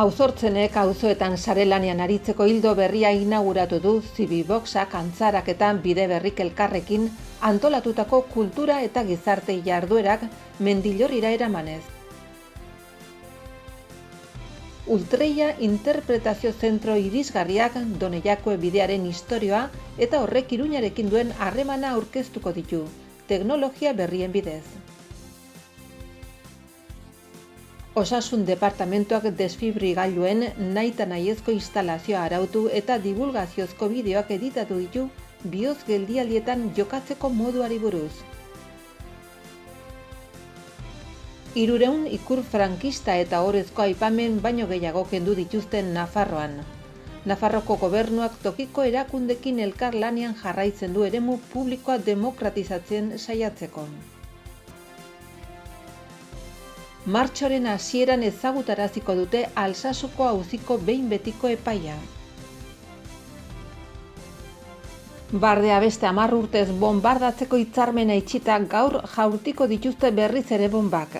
Auzortzenek auzoetan sarelanean aritzeko ildo berria inauguratu du Zibiboxak antzaraketan bide berrik elkarrekin antolatutako kultura eta gizarte jarduerak Mendillorrira eramanez. Ultreia interpretazio zentro irisgarriak Donejakue bidearen istorioa eta horrek Iruñarekin duen harremana aurkeztuko ditu, teknologia berrien bidez. Osasun departamentoak desfibrigailuen nahita nahiezko instalazioa arautu eta divulgaziozko bideoak editatu ditu bihotz geldialdietan jokatzeko moduari buruz. 300 ikur frankista eta ohorezko aipamen baino gehiago kendu dituzten Nafarroan. Nafarroko gobernuak tokiko erakundekin elkarlanean jarraitzen du eremu publikoa demokratizatzen saiatzeko. Martxoaren hasieran ezagutaraziko dute Alsasuko auziko behin betiko epaia. Bardea beste 10 urtez bonbardatzeko hitzarmena itxita gaur jaurtiko dituzte berriz ere bonbak.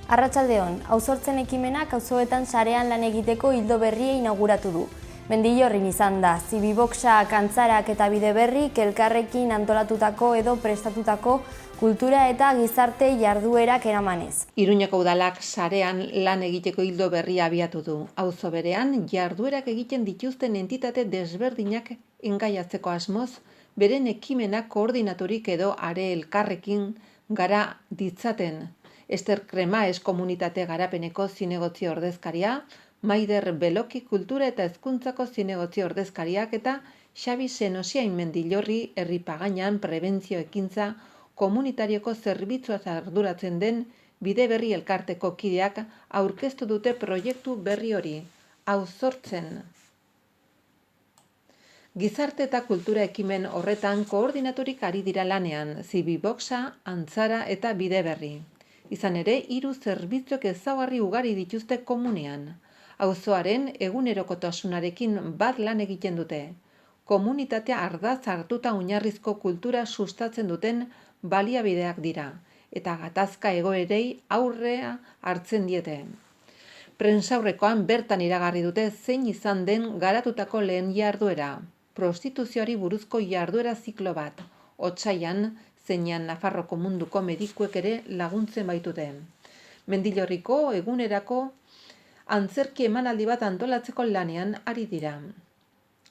Arratsaldeon, Auzortzen ekimenak auzoetan sarean lan egiteko ildo berria inauguratu du. Mendillorrin izan da, Zibiboxak, antzarak eta bide berrik elkarrekin antolatutako edo prestatutako kultura eta gizarte jarduerak eramanez. Iruñako udalak sarean lan egiteko ildo berria abiatu du. Auzo berean jarduerak egiten dituzten entitate desberdinak engaiatzeko asmoz, beren ekimenak koordinaturik edo are elkarrekin gara ditzaten. Ester Kremaes komunitate garapeneko zinegotzi ordezkaria, Maider Beloki kultura eta hezkuntzako zinegotzi ordezkariak eta Xabi Senosiain Mendillorri herri pagainan prebentzio ekintza komunitarioko zerbitzuaz arduratzen den bide berri elkarteko kideak aurkeztu dute proiektu berri hori, Auzortzen. Gizarte eta kultura ekimen horretan koordinaturik ari dira lanean, Zibiboxa, antzara eta bide berri. Izan ere, 3 zerbitzuek ezaugarri ugari dituzte komunean. Auzoaren egunerokotasunarekin bat lan egiten dute. Komunitatea ardatz hartuta oinarrizko kultura sustatzen duten baliabideak dira, eta gatazka egoerei aurrea hartzen diete. Prentsaurrekoan bertan iragarri dute zein izan den garatutako lehen jarduera, prostituzioari buruzko jarduera ziklo bat, otsaian zeinan Nafarroko munduko medikuek ere laguntzen baitute. Mendillorriko egunerako antzerki emanaldi bat antolatzeko lanean ari dira.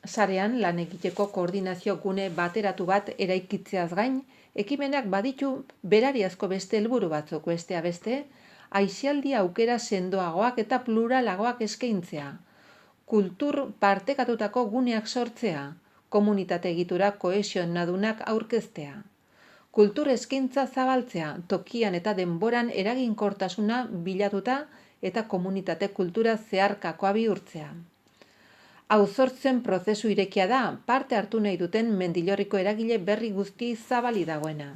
Sarean lan egiteko koordinazio gune bateratu bat eraikitzeaz gain, ekimenak baditu berariazko beste helburu batzuk, bestea beste, aisialdi aukera sendoagoak eta pluralagoak eskaintzea, kultur partekatutako guneak sortzea, komunitate egitura kohesionadunak aurkeztea, kultur eskaintza zabaltzea, tokian eta denboran eraginkortasuna bilatuta eta komunitate kultura zeharkakoa bihurtzea. Auzortzen prozesu irekia da, parte hartu nahi duten Mendillorriko eragile berri guzti zabali dagoena.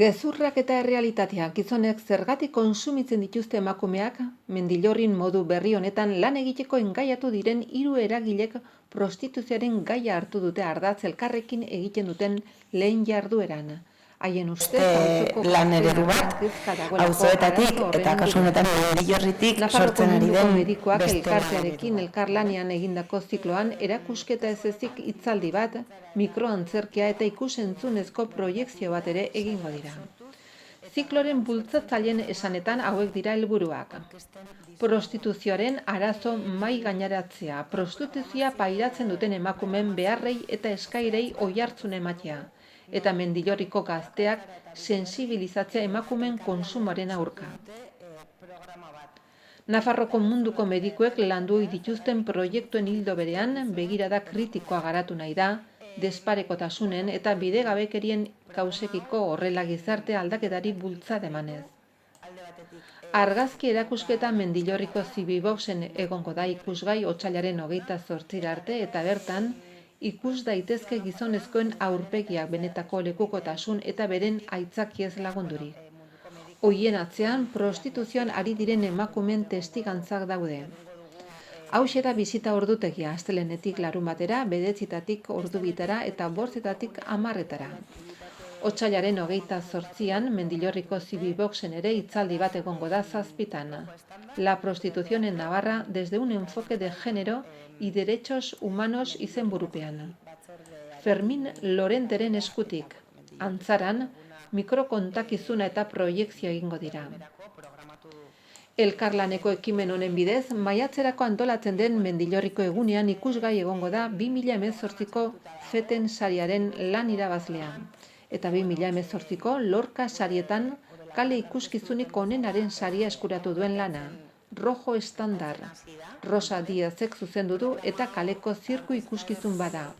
Gezurrak eta errealitatea, gizonek zergatik kontsumitzen dituzte emakumeak, Mendillorrin modu berri honetan lan egiteko engaiatu diren 3 eragilek prostituzioaren gaia hartu dute ardatz elkarrekin egiten duten lehen jardueran. Haien ustez, lan eredu bat, auzoetatik eta kasu honetan Mendillorritik sortzen ari den medikuak elkartearekin elkarlanean egindako zikloan erakusketa ez ezik hitzaldi bat, mikroantzerkia eta ikusentzunezko proiekzio bat ere egingo dira. Zikloren bultzatzaileen esanetan hauek dira helburuak. Prostituzioaren arazo mai gaineratzea, prostituzioa pairatzen duten emakumeen beharrei eta eskairei oihartzun ematea, eta Mendillorriko gazteak sensibilizatzea emakumeen konsumoaren aurka. Nafarroko munduko medikuek landu dituzten proiektuen ildo berean begirada kritikoa garatu nahi da, desparekotasunen eta bidegabekerien kausekiko horrela gizarte aldaketari bultzada emanez. Argazki erakusketa Mendillorriko Zibiboxen egongo da ikusgai otsailaren 28 arte eta bertan ikus daitezke gizonezkoen aurpegiak benetako lekukotasun eta beren aitzakiez lagundurik. Hoien atzean prostituzioan ari diren emakumeen testigantzak daude. Hauxe da bisita ordutegia, astelehenetik larunbatera, 9:00 ordubitara eta 5:00 10:00. Otsailaren 28an Mendillorriko Zibiboxen ere hitzaldi bat egongo da 7:00. La prostitución en Navarra desde un enfoque de género y derechos humanos izenburupean. Fermin Lorenteren eskutik, Antzaran, mikrokontakizuna eta proiekzio egingo dira. Elkarlaneko ekimen honen bidez, maiatzerako antolatzen den Mendillorriko egunean ikusgai egongo da 2018ko Feten sariaren lan irabazlea. Eta 2018ko Lorca sarietan kale ikuskizunik onenaren saria eskuratu duen lana. Rojo Estandar, Rosa Diazek zuzendu du eta kaleko zirku ikuskizun bada.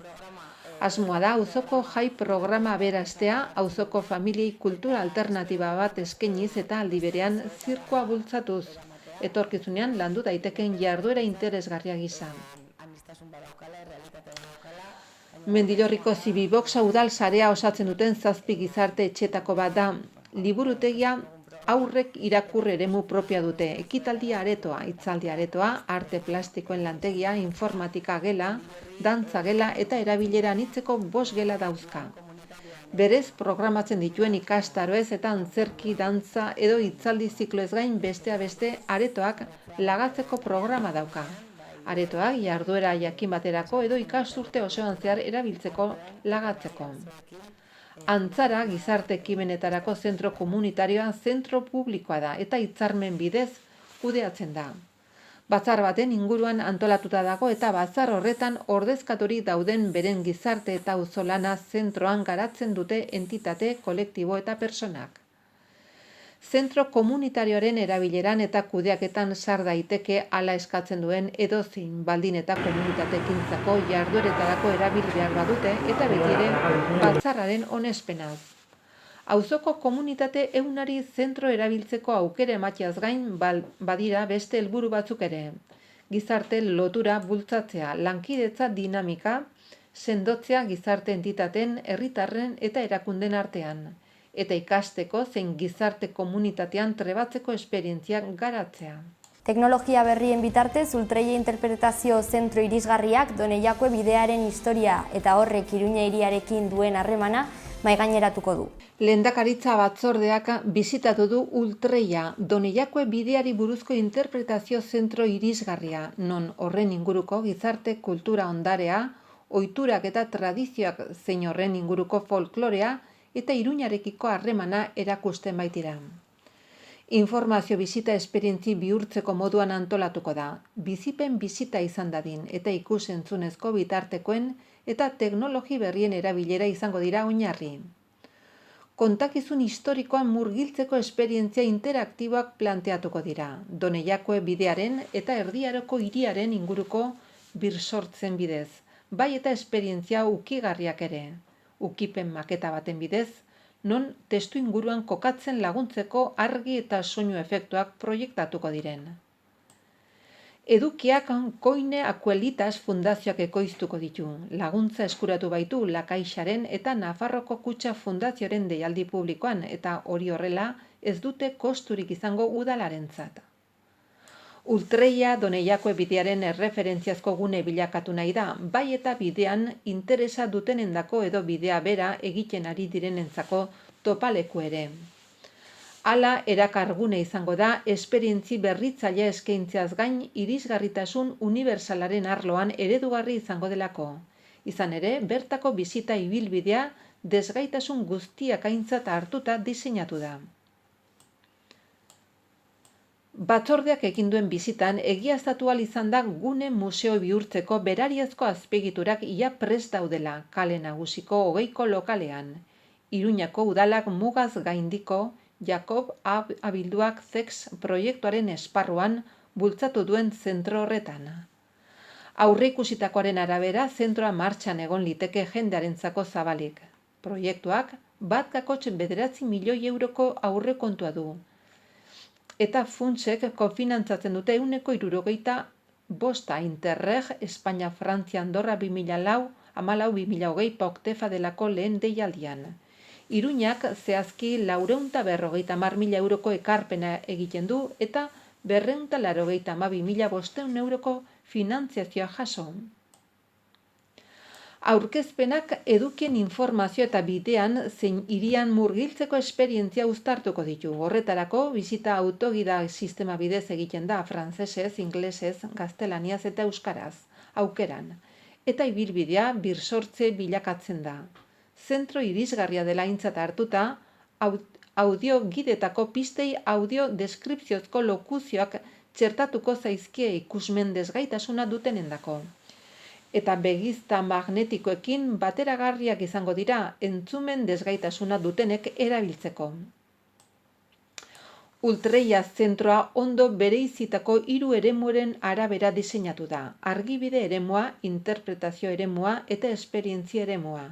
Asmoa da auzoko jai programa aberastea, auzoko familiei kultura alternatiba bat eskainiz eta aldi berean zirkoa bultzatuz. Etorkizunean landu daiteken jarduera interesgarria gisa. Mendillorriko Zibiboxa udal sarea osatzen duten 7 gizarte etxetako bat da. Liburutegia aurrek irakur eremu propioa dute, ekitaldi aretoa, hitzaldi aretoa, arte plastikoen lantegia, informatika gela, dantza gela eta erabilera anitzeko 5 gela dauzka. Berez programatzen dituen ikastaroez eta antzerki, dantza edo hitzaldi zikloez gain besteak beste aretoak lagatzeko programa dauka. Aretoak jarduera jakin baterako edo ikasturte osoan zehar erabiltzeko lagatzeko. Antzara gizarte ekimenetarako zentro komunitarioa zentro publikoa da eta hitzarmen bidez kudeatzen da. Batzar baten inguruan antolatuta dago eta batzar horretan ordezkaturik dauden beren gizarte eta auzolana zentroan garatzen dute entitate, kolektibo eta personak. Zentro komunitarioaren erabileran eta kudeaketan sar daiteke hala eskatzen duen edozein baldin eta komunitateekintzako jardueretarako erabil behar badute eta beti ere batzarraren onespenaz. Auzoko komunitate ehunari zentro erabiltzeko aukera emateaz gain badira beste helburu batzuk ere. Gizarte lotura bultzatzea, lankidetza dinamika, sendotzea gizarte entitateen, herritarren eta erakunden artean. Eta ikasteko zein gizarte komunitatean trebatzeko esperientziak garatzea. Teknologia berrien bitartez, Ultreia Interpretazio Zentro irisgarriak Doneiakue bidearen historia eta horrek Iruña hiriarekin duen harremana mahaigaineratuko du. Lehendakaritza batzordeak bisitatu du Ultreia Doneiakue bideari buruzko interpretazio zentro irisgarria, non horren inguruko gizarte kultura ondarea, ohiturak eta tradizioak zein horren inguruko folklorea eta Iruñarekiko harremana erakusten baitira. Informazio bizita esperientzi bihurtzeko moduan antolatuko da, bizipen bizita izan dadin eta ikus-entzunezko bitartekoen eta teknologi berrien erabilera izango dira oinarri. Kontakizun historikoan murgiltzeko esperientzia interaktiboak planteatuko dira, Doneiakue bidearen eta Erdi Aroko hiriaren inguruko birsortzen bidez, bai eta esperientzia ukigarriak ere. Ukipen maketa baten bidez, non testu inguruan kokatzen laguntzeko argi eta soinu efektuak proiektatuko diren. Edukiak Koine Akuelitas fundazioak ekoiztuko ditu, laguntza eskuratu baitu Lakaixaren eta Nafarroko Kutxa Fundazioaren deialdi publikoan eta hori horrela ez dute kosturik izango udalarentzat. Ultreia Doneiakue bidearen erreferentziazko gune bilakatu nahi da, bai eta bidean interesa dutenendako edo bidea bera egiten ari direnentzako topaleku ere. Hala erakargune izango da esperientzi berritzailea eskaintzeaz gain irisgarritasun unibertsalaren arloan eredugarri izango delako. Izan ere, bertako bizita ibilbidea desgaitasun guztiak aintzat hartuta diseinatu da. Batzordeak egin duen bizitan egiaztatu ahal izan da gune museo bihurtzeko berariazko azpigiturak ia prest daudela kale nagusiko 20ko lokalean. Iruñako udalak mugaz gaindiko Jakob Abilduak Zex proiektuaren esparruan bultzatu duen zentro horretan. Aurreikusitakoaren arabera zentroa martxan egon liteke jendearentzako zabalik. Proiektuak 1,9 milioi euroko aurrekontua du. Eta funtsek kofinantzatzen dute 165 Interreg, Espainia, Frantzia, Andorra 2014-2020 Poktefa delako lehen deialdian. Iruñak zehazki 450.000 euroko ekarpena egiten du eta 482.500 euroko finantziazioa jaso. Aurkezpenak edukien informazio eta bidean zein hirian murgiltzeko esperientzia uztartuko ditu. Horretarako, bisita autogida sistema bidez egiten da frantsesez, ingelesez, gaztelaniaz eta euskaraz, aukeran. Eta ibilbidea birsortze bilakatzen da. Zentro irisgarria dela aintzat hartuta, audio gidetako pistei audio deskripziozko lokuzioak txertatuko zaizkie ikusmen desgaitasuna dutenendako. Eta begizta magnetikoekin bateragarriak izango dira entzumen desgaitasuna dutenek erabiltzeko. Ultreia zentroa ondo bereizitako 3 eremuren arabera diseinatu da. Argibide eremua, interpretazio eremua eta esperientzia eremua.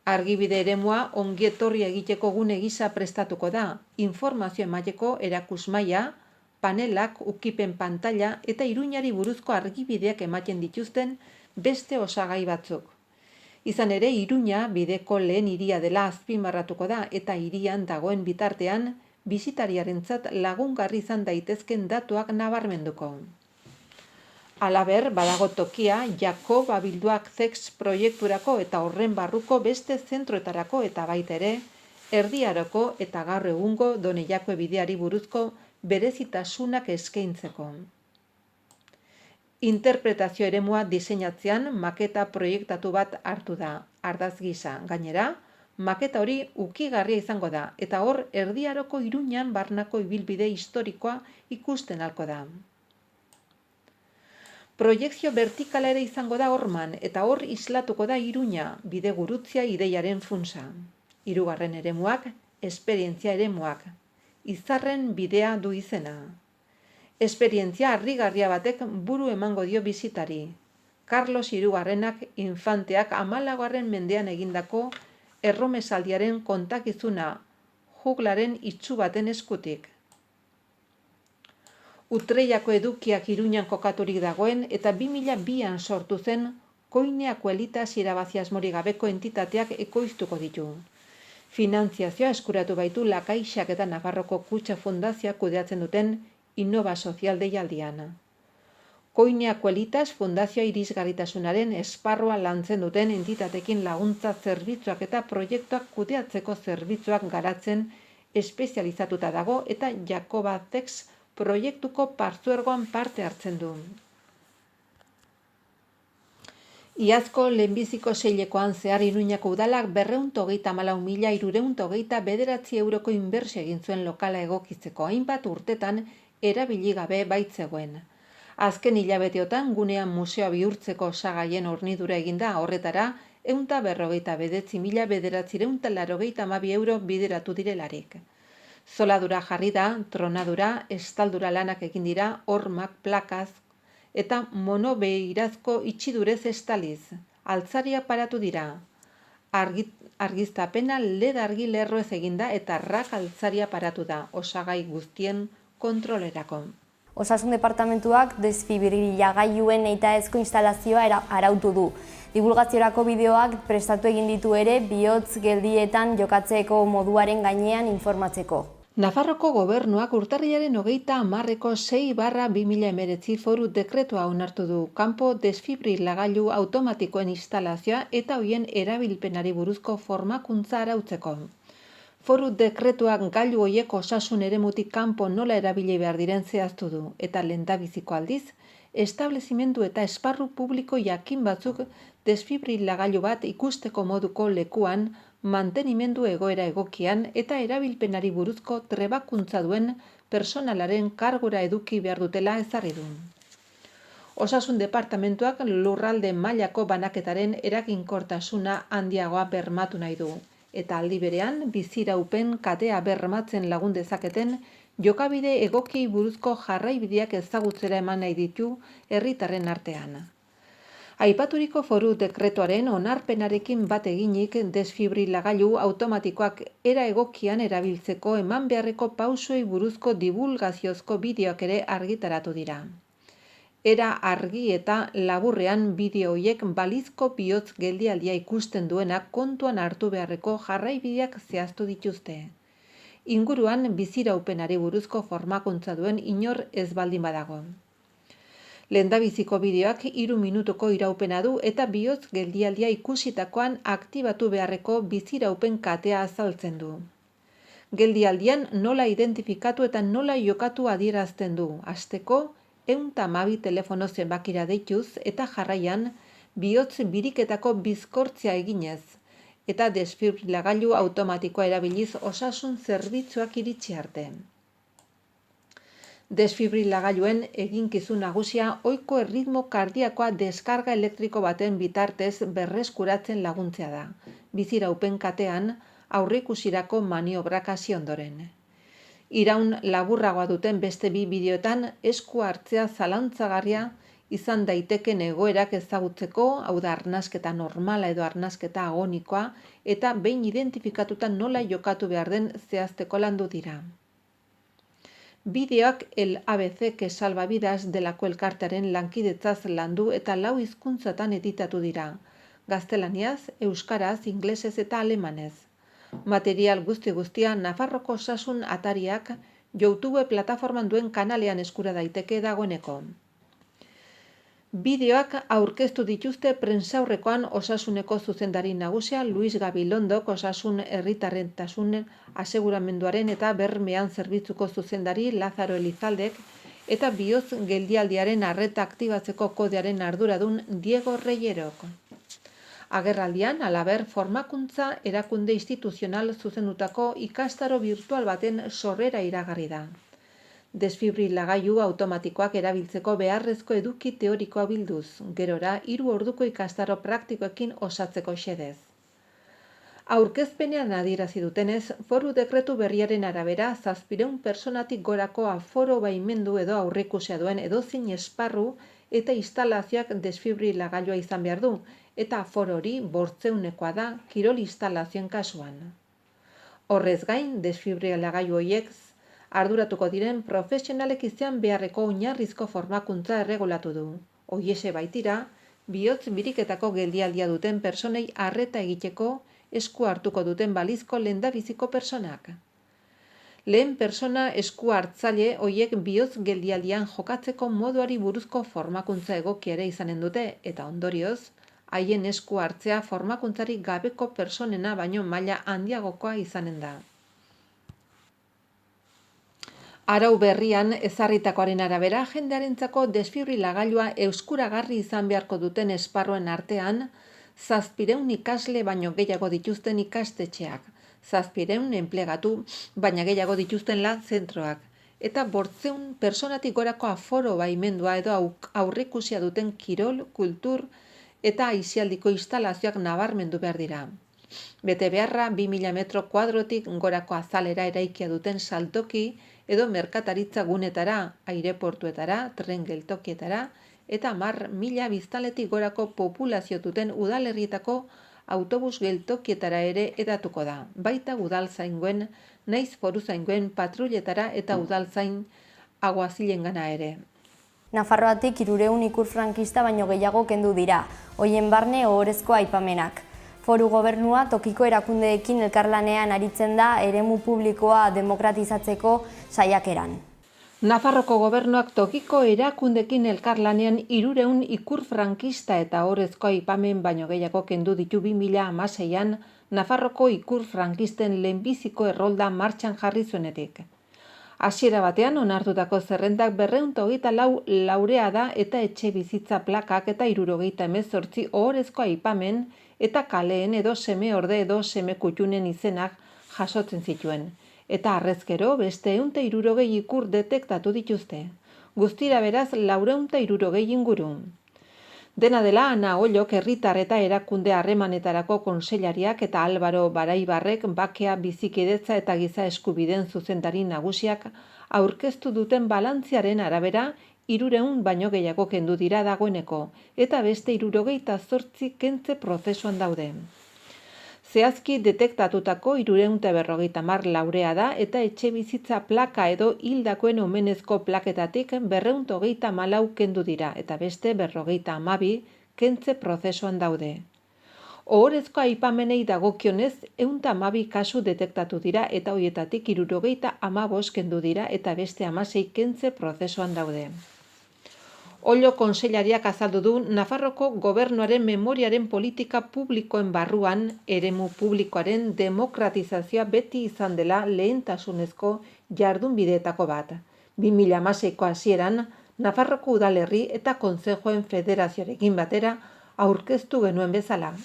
Argibide eremua ongietorria egiteko gune gisa prestatuko da, informazio emateko erakusmaila, panelak, ukipen pantalla eta Iruñari buruzko argibideak ematen dituzten beste osagai batzuk. Izan ere, Iruña bideko lehen hiria dela azpimarratuko da eta hirian dagoen bitartean bisitariarentzat lagungarri izan daitezken datuak nabarmenduko. Halaber, badago tokia Jakob Abilduak Zex proiekturako eta horren barruko beste zentroetarako eta baita ere, Erdi Aroko eta gaur egungo Doneiako bideari buruzko berezitasunak eskaintzeko. Interpretazio eremua diseinatzean maketa proiektatu bat hartu da, ardaz gisa. Gainera, maketa hori ukigarria izango da, eta hor Erdi Aroko Iruñan barnako ibilbide historikoa ikusten halko da. Proiekzio vertikala ere izango da horman, eta hor islatuko da Iruña, bidegurutzia ideiaren funtsa. 3. eremuak, esperientzia eremuak. Izarren bidea du izena. Esperientzia harrigarria batek buru emango dio bisitari. Carlos Hirugarrenak infanteak 14. mendean egindako erromesaldiaren kontakizuna, juglaren itsu baten eskutik. Utreiako edukiak Iruñan kokaturik dagoen eta 2002an sortu zen Koineako elitaz irabazi asmorik gabeko entitateak ekoiztuko ditu. Finantziazioa eskuratu baitu La Caixak eta Nafarroko Kutxa Fundazioak kudeatzen duten Innova Sozial deialdian. Koineako elitaz fundazioa irisgarritasunaren esparrua lantzen duten entitatekin laguntza zerbitzuak eta proiektuak kudeatzeko zerbitzuak garatzen espezializatuta dago eta Jakoba Zex proiektuko partzuergoan parte hartzen du. Iazko lehenbiziko seilekoan zehar Iruñako udalak 234.329 euroko inbertsio egin zuen lokala egokitzeko, hainbat urtetan erabili gabe baitzegoen. Azken hilabeteotan gunean museoa bihurtzeko osagaien hornidura eginda, horretara 149.982 euro bideratu direlarik. Zoladura jarri da, tronadura, estaldura lanak egin dira, hormak, plakaz eta monobeirazko itxidurez estaliz. Altzariak paratu dira. Argiztapena LED argi lerroez eginda eta rak altzaria paratu da, osagai guztien kontrolerako. Osasun departamentuak desfibrilagailuen nahitaezko instalazioa arautu du. Divulgaziorako bideoak prestatu egin ditu ere bihotz geldietan jokatzeko moduaren gainean informatzeko. Nafarroko gobernuak urtarrilaren 30ko 6/2019 foru dekretua onartu du kanpo desfibrilagailu automatikoen instalazioa eta hoien erabilpenari buruzko formakuntza arautzeko. Foru dekretuak gailu horiek osasun eremutik kanpo nola erabili behar diren zehaztu du, eta lehendabiziko aldiz, establezimendu eta esparru publiko jakin batzuk desfibrilagailu bat ikusteko moduko lekuan, mantenimendu egoera egokian eta erabilpenari buruzko trebakuntza duen personalaren kargura eduki behar dutela ezarri du. Osasun departamentuak lurralde mailako banaketaren eraginkortasuna handiagoa bermatu nahi du. Eta aldi berean biziraupen katea bermatzen lagun dezaketen jokabide egokiei buruzko jarraibideak ezagutzera eman nahi ditu herritarren artean. Aipaturiko foru dekretuaren onarpenarekin bat eginik desfibrilagailu automatikoak era egokian erabiltzeko eman beharreko pausuei buruzko divulgaziozko bideoak ere argitaratu dira. Era argi eta laburrean bideo horiek balizko bihotz geldialdia ikusten duena kontuan hartu beharreko jarraibideak zehaztu dituzte. Inguruan biziraupenari buruzko formakuntza duen inor ez baldin badago. Lehendabiziko bideoak 3 minutuko iraupena du eta bihotz geldialdia ikusitakoan aktibatu beharreko biziraupen katea azaltzen du. Geldialdian nola identifikatu eta nola jokatu adierazten du. Hasteko, 112 telefono zenbakira deituz eta jarraian bihotz biriketako bizkortzea eginez eta desfibrilagailu automatikoa erabiliz osasun zerbitzuak iritsi arte. Desfibrilagailuen eginkizun nagusia ohiko erritmo kardiakoa deskarga elektriko baten bitartez berreskuratzen laguntzea da, biziraupen katean aurreikusirako maniobrak hasi ondoren. Iraun laburragoa duten beste 2 bideoetan esku hartzea zalantzagarria izan daiteken egoerak ezagutzeko, hau da arnasketa normala edo arnasketa agonikoa, eta behin identifikatuta nola jokatu behar den zehazteko landu dira. Bideoak el ABC que salva vidas delako elkartearen lankidetzaz landu eta 4 hizkuntzatan editatu dira, gaztelaniaz, euskaraz, ingelesez eta alemanez. Material guztia Nafarroko Osasun Atariak YouTube plataforman duen kanalean eskura daiteke dagoeneko. Bideoak aurkeztu dituzte prentsaurrekoan Osasuneko zuzendari nagusia Luis Gabilondok, Osasun Herritarrentasun Aseguramenduaren eta Bermean Zerbitzuko zuzendari Lazaro Elizaldek eta bihotz geldialdiaren arreta aktibatzeko kodearen arduradun Diego Reyerok. Agerraldian, halaber, formakuntza erakunde instituzional zuzendutako ikastaro virtual baten sorrera iragarri da. Desfibrilagailu automatikoak erabiltzeko beharrezko eduki teorikoa bilduz, gerora 3 orduko ikastaro praktikoekin osatzeko xedez. Aurkezpenean adierazi dutenez, foru dekretu berriaren arabera 700 pertsonatik gorako aforo baimendu edo aurreikusia duen edozein esparru eta instalazioak desfibrilagailua izan behar du, eta aforo hori 500 da kirol instalazioen kasuan. Horrez gain, desfibrilagailu horiek arduratuko diren profesionalek izan beharreko oinarrizko formakuntza erregulatu du. Horixe baitira, bihotz biriketako geldialdia duten pertsonei arreta egiteko esku hartuko duten balizko lehendabiziko pertsonak. Lehen pertsona esku hartzaile horiek bihotz geldialdian jokatzeko moduari buruzko formakuntza egokia ere izanen dute eta ondorioz, haien esku hartzea formakuntzarik gabeko pertsonena baino maila handiagokoa izanen da. Arau berrian ezarritakoaren arabera, jendearentzako desfibrilagailua eskuragarri izan beharko duten esparruen artean, 700 ikasle baino gehiago dituzten ikastetxeak, 700 enplegatu baina gehiago dituzten lan zentroak, eta 500 pertsonatik gorako aforo baimendua edo aurreikusia duten kirol, kultur eta aisialdiko instalazioak nabarmendu behar dira. Bete beharra 2000 metro kuadrotik gorako azalera eraikia duten saltoki edo merkataritza gunetara, aireportuetara, tren geltokietara eta 10.000 biztanletik gorako populazio duten udalerrietako autobus geltokietara ere hedatuko da, baita udaltzaingoen, naiz foruzaingoen patrulletara eta udaltzain aguazilengana ere. Nafarroatik 300 ikur frankista baino gehiago kendu dira, hoien barne ohorezko aipamenak. Foru gobernua tokiko erakundeekin elkarlanean aritzen da eremu publikoa demokratizatzeko saiakeran. Nafarroko gobernuak tokiko erakundeekin elkarlanean 300 ikur frankista eta ohorezko aipamen baino gehiago kendu ditu 2016an Nafarroko ikur frankisten lehenbiziko errolda martxan jarri zuenetik. Hasiera batean onartutako zerrendak 224 laureada eta etxe bizitza plakak eta 78 ohorezko aipamen eta kaleen edo seme orde edo seme kutxunen izenak jasotzen zituen. Eta harrezkero beste 160 ikur detektatu dituzte. Guztira beraz 460 inguru. Dena dela, Ana Ollok herritar eta erakunde harremanetarako kontseilariak eta Álvaro Baraibarrek bakea bizikidetza eta giza eskubideen zuzendari nagusiak aurkeztu duten balantziaren arabera 300 baino gehiago kendu dira dagoeneko eta beste 78 kentze prozesuan daude. Zehazki detektatutako 350 laurea da eta etxe bizitza plaka edo hildakoen omenezko plaketatik 234 kendu dira eta beste 52 kentze prozesuan daude. Ohorezko aipamenei dagokionez 112 kasu detektatu dira eta horietatik 75 kendu dira eta beste 16 kentze prozesuan daude. Ollo kontseilariak azaldu du Nafarroko gobernuaren memoriaren politika publikoen barruan eremu publikoaren demokratizazioa beti izan dela lehentasunezko jardunbideetako bat. 2016ko hasieran Nafarroko udalerri eta kontzejoen federazioarekin batera aurkeztu genuen bezala.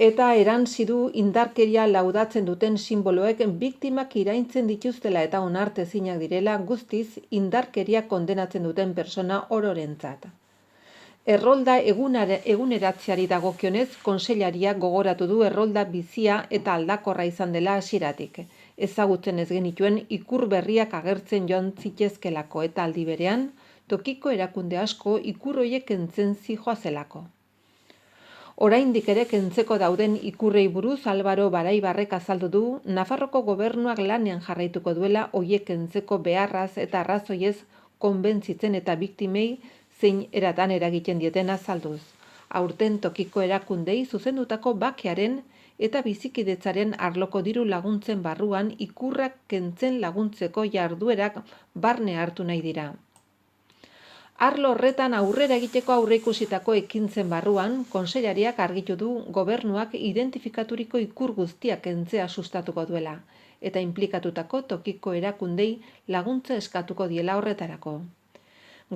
Eta erantsi du indarkeria laudatzen duten simboloek biktimak iraintzen dituztela eta onartezinak direla guztiz indarkeria kondenatzen duten persona ororentzat. Errolda eguneratzeari dagokionez, kontseilariak gogoratu du errolda bizia eta aldakorra izan dela hasieratik. Ezagutzen ez genituen ikur berriak agertzen joan zitezkelako eta aldi berean, tokiko erakunde asko ikur horiek kentzen zihoazelako. Oraindik ere kentzeko dauden ikurrei buruz Albaro Baraibarrek azaldu du Nafarroko gobernuak lanean jarraituko duela horiek kentzeko beharraz eta arrazoiez konbentzitzen eta biktimei zein eratan eragiten dieten azalduz. Aurten tokiko erakundei zuzendutako bakearen eta bizikidetzaren arloko diru laguntzen barruan ikurrak kentzen laguntzeko jarduerak barne hartu nahi dira. Arlo horretan aurrera egiteko aurreikusitako ekintzen barruan, kontseilariak argitu du gobernuak identifikaturiko ikur guztiak kentzea sustatuko duela, eta inplikatutako tokiko erakundei laguntza eskatuko diela horretarako.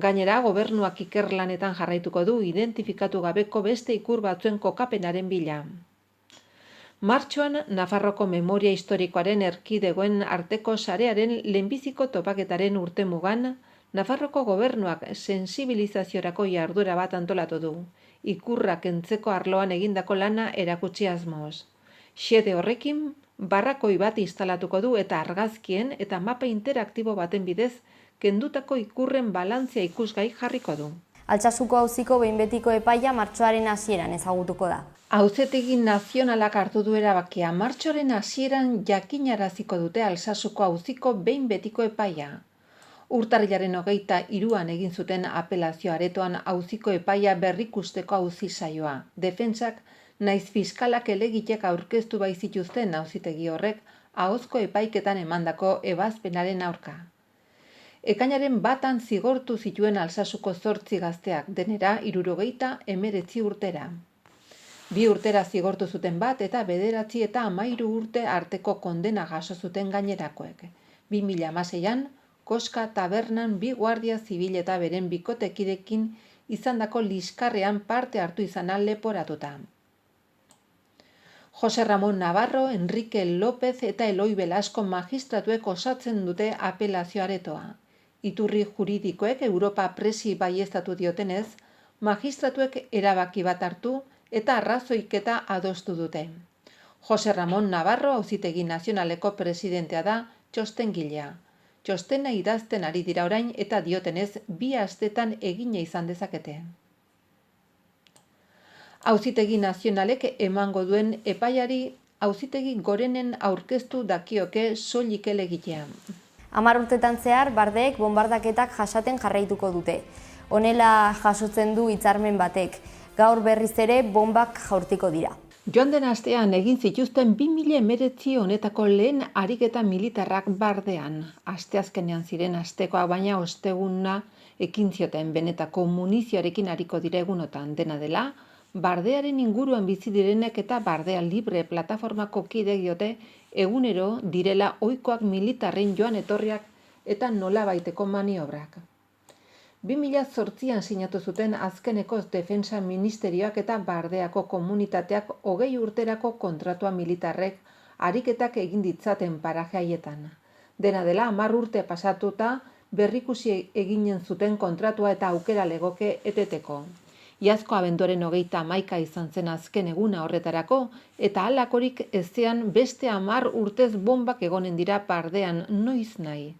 Gainera, gobernuak ikerlanetan jarraituko du identifikatu gabeko beste ikur batzuen kokapenaren bila. Martxoan, Nafarroko memoria historikoaren erkidegoen arteko sarearen lehenbiziko topaketaren urtemugan, Nafarroko gobernuak sensibilizaziorako jarduera bat antolatu du, ikurrak kentzeko arloan egindako lana erakutsi asmoz. Xede horrekin, barrakoi bat instalatuko du eta argazkien eta mapa interaktibo baten bidez kendutako ikurren balantzia ikusgai jarriko du. Altsasuko auziko behin betiko epaia martxoaren hasieran ezagutuko da. Auzitegi nazionalak hartu du erabakia, martxoaren hasieran jakinaraziko dute Altsasuko auziko behin betiko epaia. Urtarrilaren 23an egin zuten apelazio aretoan auziko epaia berrikusteko auzi saioa. Defentsak naiz fiskalak helegitek aurkeztu baitzituzten auzitegi horrek ahozko epaiketan emandako ebazpenaren aurka. Ekainaren 1an zigortu zituen Altsasuko 8 gazteak, denera 79 urtera. 2 urtera zigortu zuten bat eta 9 eta 13 urte arteko kondena jaso zuten gainerakoek. 2016an, Koska tabernan 2 guardia zibil eta beren bikotekidekin izandako liskarrean parte hartu izana leporatuta. Jose Ramon Navarro, Enrique López eta Eloi Velasco magistratuek osatzen dute apelazio aretoa. Iturri juridikoek Europa Presi baieztatu diotenez, magistratuek erabaki bat hartu eta arrazoiketa adostu dute. Jose Ramon Navarro Auzitegi Nazionaleko presidentea da txostengilea. Txostena idazten ari dira orain eta diotenez 2 astetan egina izan dezakete. Auzitegi Nazionalek emango duen epaiari Auzitegi Gorenen aurkeztu dakioke soilik helegitea. 10 urtetan zehar bardeek bonbardaketak jasaten jarraituko dute. Honela jasotzen du hitzarmen batek. Gaur berriz ere bombak jaurtiko dira. Joan den astean egin zituzten 2019 honetako lehen ariketa militarrak bardean. Asteazkenean ziren astekoak baina osteguna ekin zioten benetako munizioarekin ariko dira egunotan. Dena dela, bardearen inguruan bizi direnek eta Bardea Libre plataformako kidek diote egunero direla ohikoak militarren joan etorriak eta nolabaiteko maniobrak. 2008an sinatu zuten azkeneko defensa ministerioak eta Bardeako komunitateak 20 urterako kontratua militarrek ariketak egin ditzaten paraje haietan. Dena dela 10 urte pasatuta berrikusi eginen zuten kontratua eta aukera legoke eteteko. Iazko abenduaren 31 izan zen azken eguna horretarako eta halakorik ezean beste 10 urtez bombak egonen dira Bardean noiz nahi.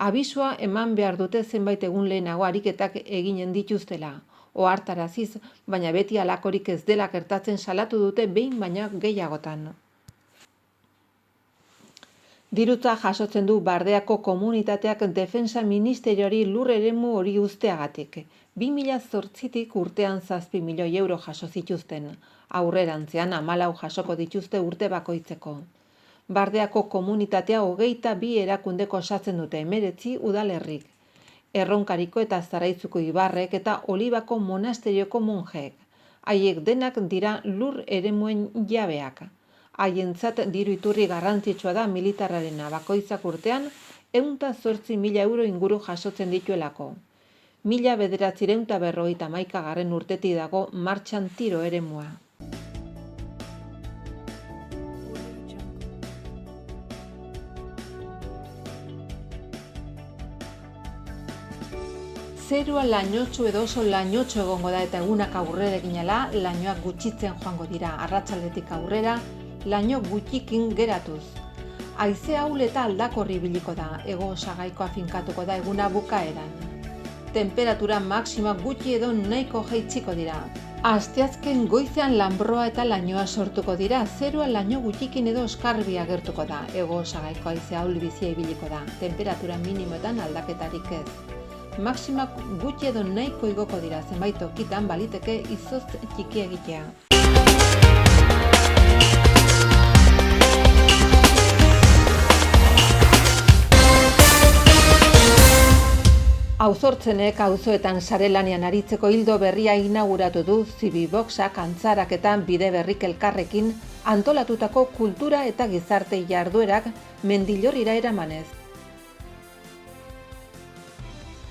Abisua eman behar dute zenbait egun lehenago ariketak eginen dituztela. Ohartaraziz, baina beti halakorik ez dela gertatzen salatu dute behin baina gehiagotan. Dirutza jasotzen du Bardeako komunitateak defensa ministeriori lur eremu hori uzteagatik. 2008tik urtean 7 milioi euro jaso zituzten. Aurrerantzean 14 jasoko dituzte urte bakoitzeko. Bardeako komunitatea 22 erakundeko osatzen dute 19 udalerrik. Erronkariko eta Zaraizuko ibarrek eta Olibako monasterioko monjeek. Haiek denak dira lur eremuen jabeak. Haientzat diru iturri garrantzitsua da militarrarena, bakoitzak urtean 108.000 euro inguru jasotzen dituelako. 1951 urtetik dago martxan tiro eremua. Zerua lainotxo edo oso lainotxo egongo da eta egunak aurrera egin ala, lainoak gutxitzen joango dira. Arratsaldetik aurrera, laino gutxikin geratuz. Haize ahul eta aldakorri ibiliko da, hego-osagaikoa finkatuko da eguna bukaeran. Temperatura maksima gutxi edo nahiko jaitsiko dira. Asteazken goizean lanbroa eta lainoa sortuko dira, zerua laino gutxikin edo oskarbi agertuko da, hego-osagaiko haize ahul bizia ibiliko da. Temperatura minimoetan aldaketarik ez. Maksima gutxi edo nahiko igoko dira, zenbait tokitan baliteke izotz txiki egitea. Auzortzenek auzoetan sare lanean aritzeko ildo berria inauguratu du Zibiboxak, Antzarak eta Bideberrik elkarrekin antolatutako kultura eta gizarte jarduerak Mendillorrira eramanez.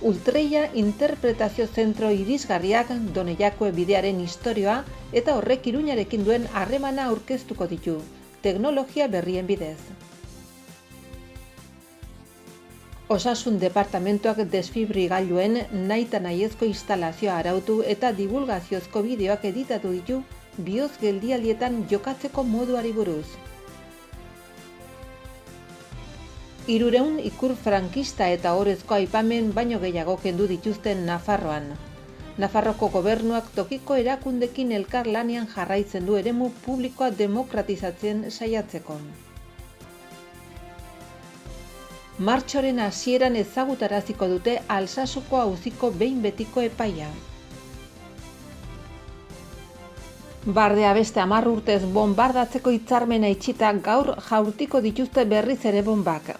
Ultreia interpretazio zentro irisgarriak Doneiakue bidearen istorioa eta horrek Iruñarekin duen harremana aurkeztuko ditu, teknologia berrien bidez. Osasun departamentuak desfibrigailuen nahita nahiezko instalazioa arautu eta divulgaziozko bideoak editatu ditu bihotz geldialdietan jokatzeko moduari buruz. 300 ikur frankista eta ohorezko aipamen baino gehiago kendu dituzten Nafarroan. Nafarroko gobernuak tokiko erakundekin elkarlanean jarraitzen du eremu publikoa demokratizatzen saiatzeko. Martxoaren hasieran ezagutaraziko dute Alsasuko auziko behin betiko epaia. Bardea beste 10 urtez bonbardatzeko hitzarmena itxita gaur jaurtiko dituzte berriz ere bonbak.